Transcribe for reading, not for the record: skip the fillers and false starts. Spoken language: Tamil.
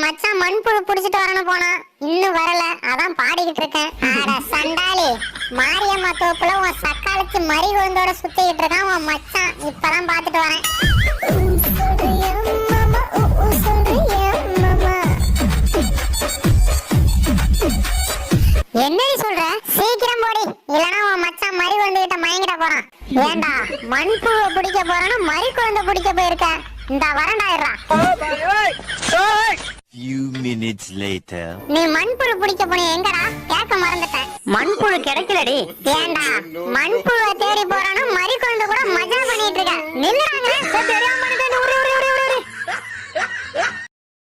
மச்சான் மண்புழு புடிச்சிட்டு வரணும் போனா, இன்னும் வரல. அதான் பாடிக்கிட்டு இருக்கேன். அட சண்டாளி, மாரியம்மா தோப்புல உன் சக்காலத்து மறிகொழுந்தோட சுத்திக்கிட்டு இருக்கான் உன் மச்சான். இப்பதான் பாத்துட்டு வரேன். என்னடி சொல்ற? சீக்கிரம் போடி, இல்லனா உன் மச்சான் மறிகொழுந்து கிட்ட மயங்கிட போறான். ஏண்டா மண்புழு பிடிக்க போறேன்னு மறிகொழுந்து பிடிக்க போயிருக்க? இந்த வரண்டாயிரா. Few minutes later. நீ மண்புழு பிடிக்க போன எங்கடா? கேட்க மறந்துட்டேன். மண்புழு கிடைக்கலடி. ஏண்டா மண்புழுவை தேடி போறானு மறிகொழுந்து கூட மஜா பண்ணிட்டு இருக்க. நில்லுறாங்க.